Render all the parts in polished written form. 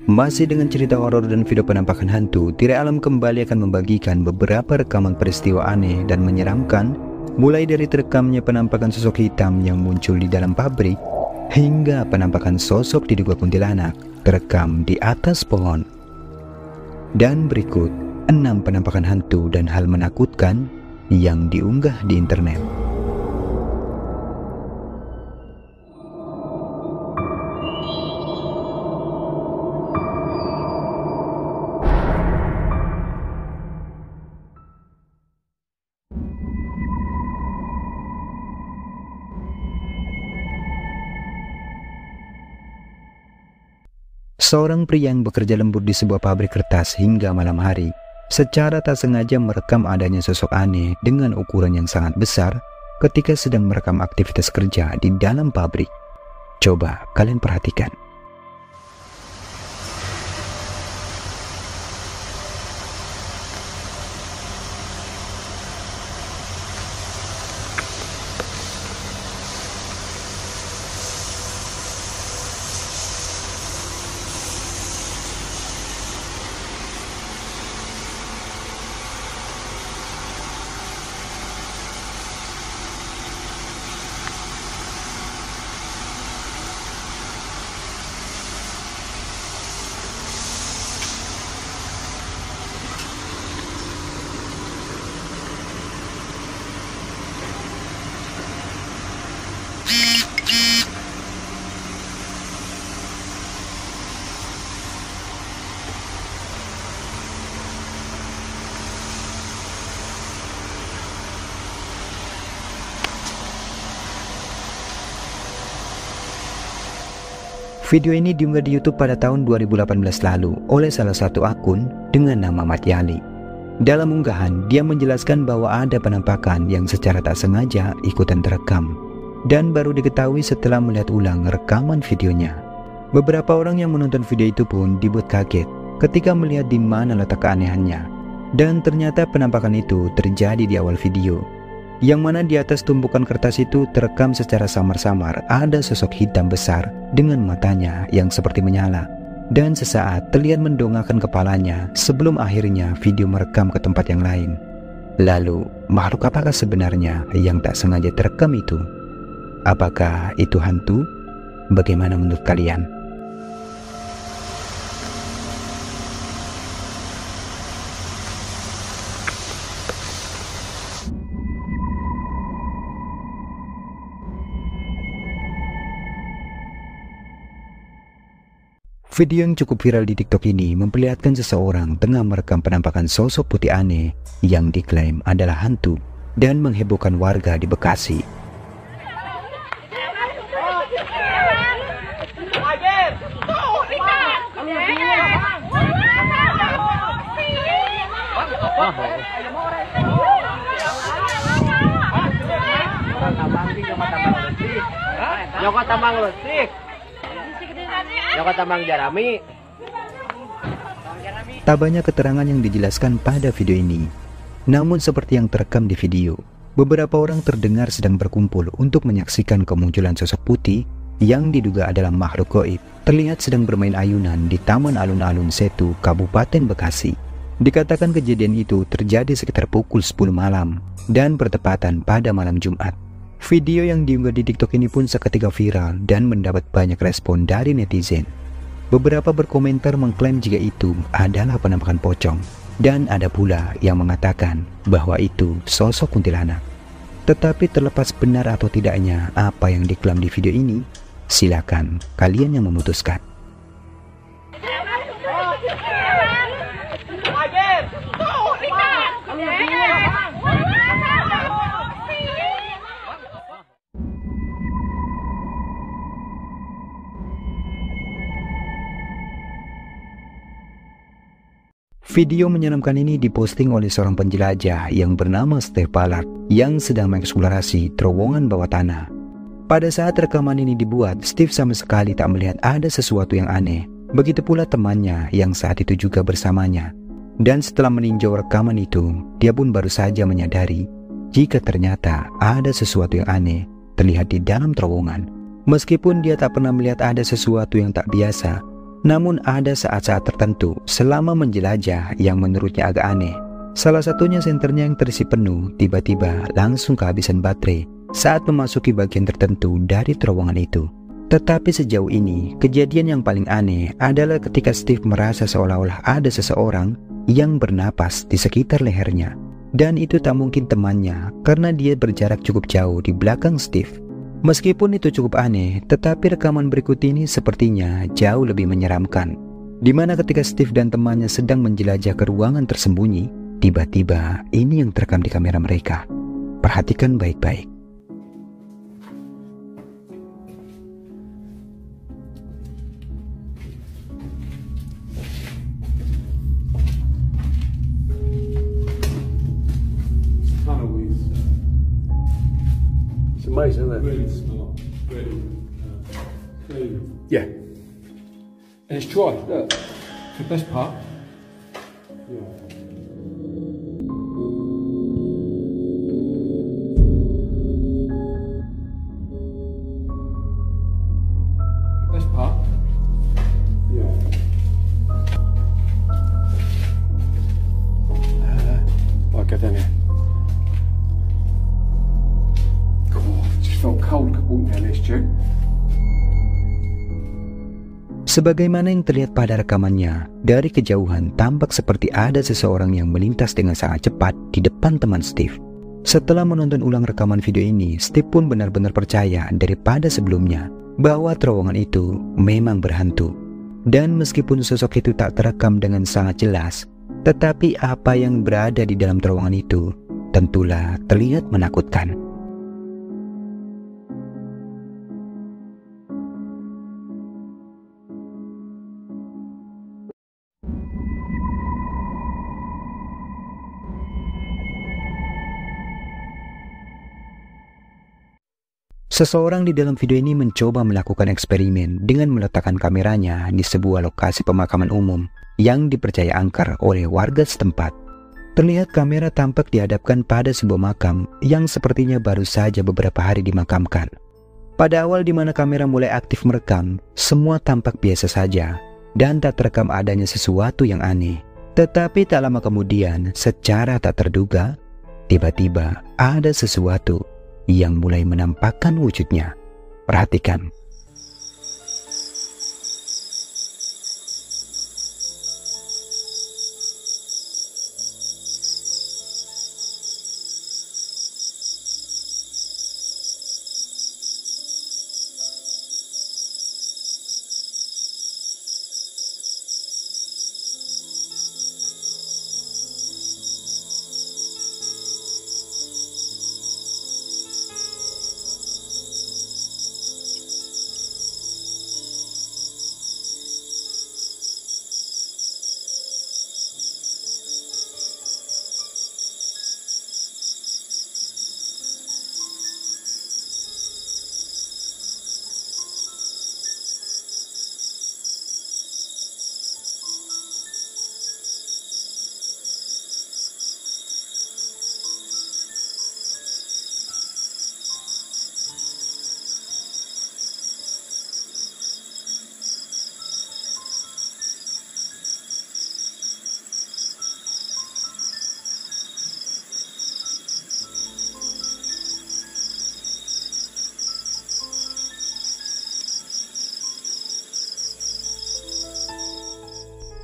Masih dengan cerita horor dan video penampakan hantu, Tirai Alam kembali akan membagikan beberapa rekaman peristiwa aneh dan menyeramkan, mulai dari terekamnya penampakan sosok hitam yang muncul di dalam pabrik, hingga penampakan sosok diduga kuntilanak terekam di atas pohon. Dan berikut 6 penampakan hantu dan hal menakutkan yang diunggah di internet. Seorang pria yang bekerja lembur di sebuah pabrik kertas hingga malam hari, secara tak sengaja merekam adanya sosok aneh dengan ukuran yang sangat besar ketika sedang merekam aktivitas kerja di dalam pabrik. Coba kalian perhatikan. Video ini diunggah di YouTube pada tahun 2018 lalu oleh salah satu akun dengan nama Matyali. Dalam unggahan, dia menjelaskan bahwa ada penampakan yang secara tak sengaja ikutan terekam, dan baru diketahui setelah melihat ulang rekaman videonya. Beberapa orang yang menonton video itu pun dibuat kaget ketika melihat di mana letak keanehannya, dan ternyata penampakan itu terjadi di awal video, yang mana di atas tumpukan kertas itu terekam secara samar-samar ada sosok hitam besar dengan matanya yang seperti menyala, dan sesaat terlihat mendongakkan kepalanya sebelum akhirnya video merekam ke tempat yang lain. Lalu, makhluk apakah sebenarnya yang tak sengaja terekam itu? Apakah itu hantu? Bagaimana menurut kalian? Video yang cukup viral di TikTok ini memperlihatkan seseorang tengah merekam penampakan sosok putih aneh yang diklaim adalah hantu dan menghebohkan warga di Bekasi. Nyokot tambang lusik. Nyokot tambang jarami. Tak banyak keterangan yang dijelaskan pada video ini. Namun seperti yang terekam di video, beberapa orang terdengar sedang berkumpul untuk menyaksikan kemunculan sosok putih yang diduga adalah makhluk gaib, terlihat sedang bermain ayunan di Taman Alun-Alun Setu, Kabupaten Bekasi. Dikatakan kejadian itu terjadi sekitar pukul 10 malam dan bertepatan pada malam Jumat. Video yang diunggah di TikTok ini pun seketika viral dan mendapat banyak respon dari netizen. Beberapa berkomentar mengklaim jika itu adalah penampakan pocong, dan ada pula yang mengatakan bahwa itu sosok kuntilanak. Tetapi terlepas benar atau tidaknya apa yang diklaim di video ini, silakan kalian yang memutuskan. Video menyeramkan ini diposting oleh seorang penjelajah yang bernama Steve Ballard yang sedang mengeksplorasi terowongan bawah tanah. Pada saat rekaman ini dibuat, Steve sama sekali tak melihat ada sesuatu yang aneh. Begitu pula temannya yang saat itu juga bersamanya. Dan setelah meninjau rekaman itu, dia pun baru saja menyadari jika ternyata ada sesuatu yang aneh terlihat di dalam terowongan. Meskipun dia tak pernah melihat ada sesuatu yang tak biasa, Namun ada saat-saat tertentu selama menjelajah yang menurutnya agak aneh. Salah satunya senternya yang terisi penuh tiba-tiba langsung kehabisan baterai saat memasuki bagian tertentu dari terowongan itu. Tetapi sejauh ini, kejadian yang paling aneh adalah ketika Steve merasa seolah-olah ada seseorang yang bernapas di sekitar lehernya. Dan itu tak mungkin temannya karena dia berjarak cukup jauh di belakang Steve. Meskipun itu cukup aneh, tetapi rekaman berikut ini sepertinya jauh lebih menyeramkan. Di mana ketika Steve dan temannya sedang menjelajah ke ruangan tersembunyi, tiba-tiba ini yang terekam di kamera mereka. Perhatikan baik-baik. It's amazing, isn't it? Really smart, really clean. Yeah. And it's dry, look. The best part. Yeah. Best part. Yeah. I'll go down here. Felt cold walking down this tube. Sebagaimana yang terlihat pada rekamannya, dari kejauhan tampak seperti ada seseorang yang melintas dengan sangat cepat di depan teman Steve. Setelah menonton ulang rekaman video ini, Steve pun benar-benar percaya daripada sebelumnya bahwa terowongan itu memang berhantu. Dan meskipun sosok itu tak terekam dengan sangat jelas, tetapi apa yang berada di dalam terowongan itu tentulah terlihat menakutkan. Seseorang di dalam video ini mencoba melakukan eksperimen dengan meletakkan kameranya di sebuah lokasi pemakaman umum yang dipercaya angker oleh warga setempat. Terlihat kamera tampak dihadapkan pada sebuah makam yang sepertinya baru saja beberapa hari dimakamkan. Pada awal di mana kamera mulai aktif merekam, semua tampak biasa saja dan tak terekam adanya sesuatu yang aneh. Tetapi tak lama kemudian, secara tak terduga, tiba-tiba ada sesuatu yang mulai menampakkan wujudnya. Perhatikan.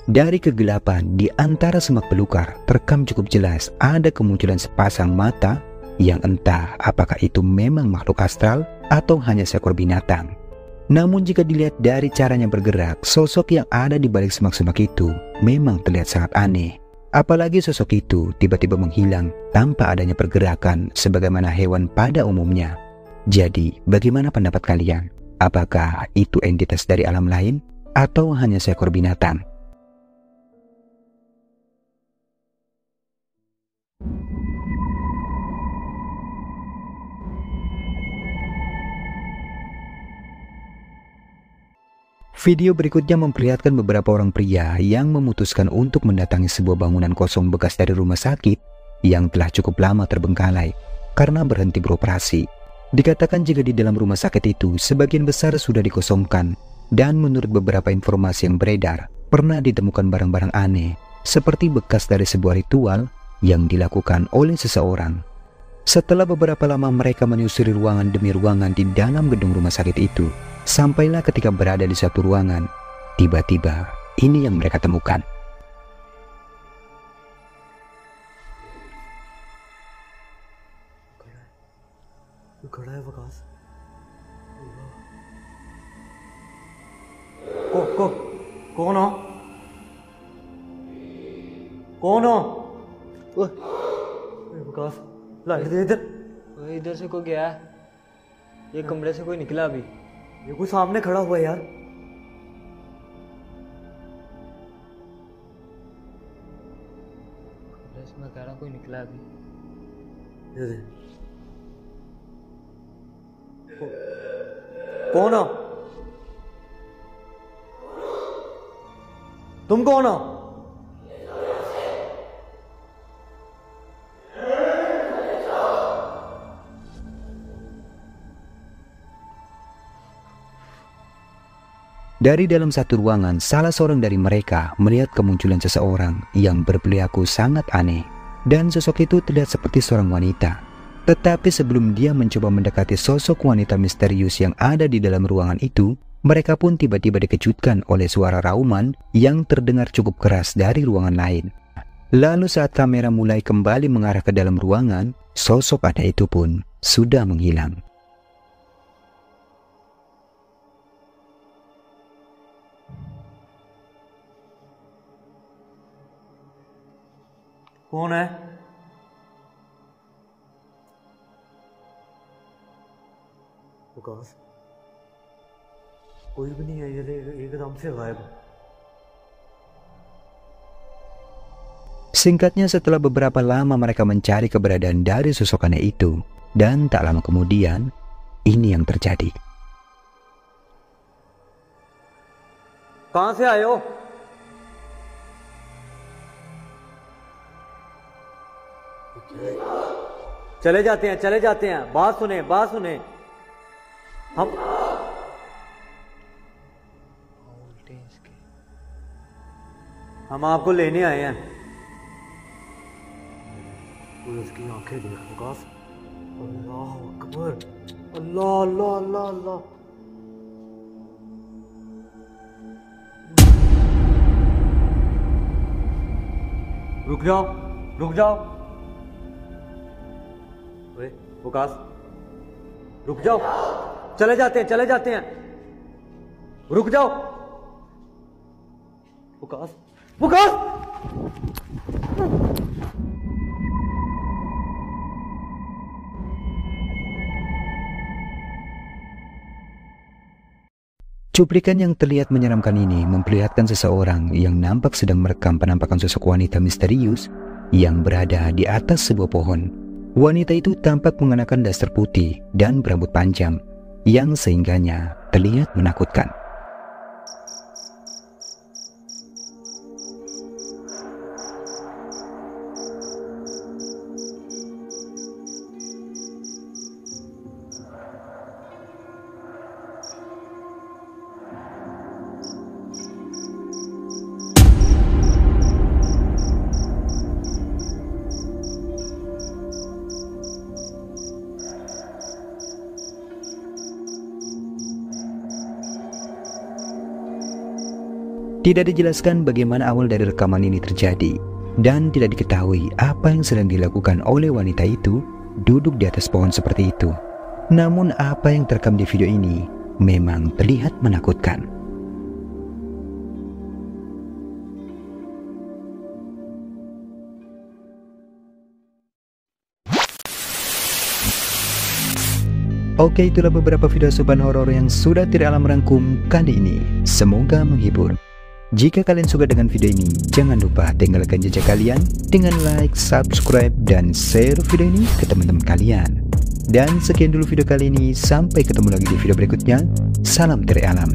Dari kegelapan di antara semak belukar terekam cukup jelas ada kemunculan sepasang mata yang entah apakah itu memang makhluk astral atau hanya seekor binatang. Namun jika dilihat dari caranya bergerak, sosok yang ada di balik semak-semak itu memang terlihat sangat aneh. Apalagi sosok itu tiba-tiba menghilang tanpa adanya pergerakan sebagaimana hewan pada umumnya. Jadi, bagaimana pendapat kalian? Apakah itu entitas dari alam lain atau hanya seekor binatang? Video berikutnya memperlihatkan beberapa orang pria yang memutuskan untuk mendatangi sebuah bangunan kosong bekas dari rumah sakit yang telah cukup lama terbengkalai karena berhenti beroperasi. Dikatakan jika di dalam rumah sakit itu sebagian besar sudah dikosongkan Dan menurut beberapa informasi yang beredar, pernah ditemukan barang-barang aneh seperti bekas dari sebuah ritual yang dilakukan oleh seseorang. Setelah beberapa lama mereka menyusuri ruangan demi ruangan di dalam gedung rumah sakit itu, sampailah ketika berada di satu ruangan, tiba-tiba ini yang mereka temukan. कौन हो? कौन हो? विकास लाइट दे इधर। इधर से कोई गया है? ये कमरे से कोई निकला अभी? ये कोई सामने खड़ा हुआ है यार। कमरे से मैं कह रहा हूँ कोई निकला अभी। ये दे। कौन हो? तुम कौन हो? Dari dalam satu ruangan, salah seorang dari mereka melihat kemunculan seseorang yang berperilaku sangat aneh. Dan sosok itu terlihat seperti seorang wanita. Tetapi sebelum dia mencoba mendekati sosok wanita misterius yang ada di dalam ruangan itu, mereka pun tiba-tiba dikejutkan oleh suara rauman yang terdengar cukup keras dari ruangan lain. Lalu saat kamera mulai kembali mengarah ke dalam ruangan, sosok ada itu pun sudah menghilang. कौन है? विकास कोई भी नहीं है, ये एकदम से गायब। Singkatnya, setelah beberapa lama mereka mencari keberadaan dari sosok aneh itu, dan tak lama kemudian ini yang terjadi. कहाँ से आए हो? चले जाते हैं। बात सुने हम आपको लेने आए हैं। उसकी आंखें देख विकास। अल्लाह अकबर, अल्लाह अल्लाह अल्लाह अल्लाह। रुक जाओ। विकास रुक जाओ। चले जाते हैं। रुक जाओ विकास। Cuplikan yang terlihat menyeramkan ini memperlihatkan seseorang yang nampak sedang merekam penampakan sosok wanita misterius yang berada di atas sebuah pohon. Wanita itu tampak mengenakan daster putih dan berambut panjang yang sehingganya terlihat menakutkan. Tidak dijelaskan bagaimana awal dari rekaman ini terjadi, dan tidak diketahui apa yang sedang dilakukan oleh wanita itu duduk di atas pohon seperti itu. Namun apa yang terekam di video ini memang terlihat menakutkan. Oke, itulah beberapa video asupan horor yang sudah Tiri Alam rangkum kali ini. Semoga menghibur. Jika kalian suka dengan video ini, jangan lupa tinggalkan jejak kalian dengan like, subscribe, dan share video ini ke teman-teman kalian. Dan sekian dulu video kali ini, sampai ketemu lagi di video berikutnya. Salam Tiri Alam.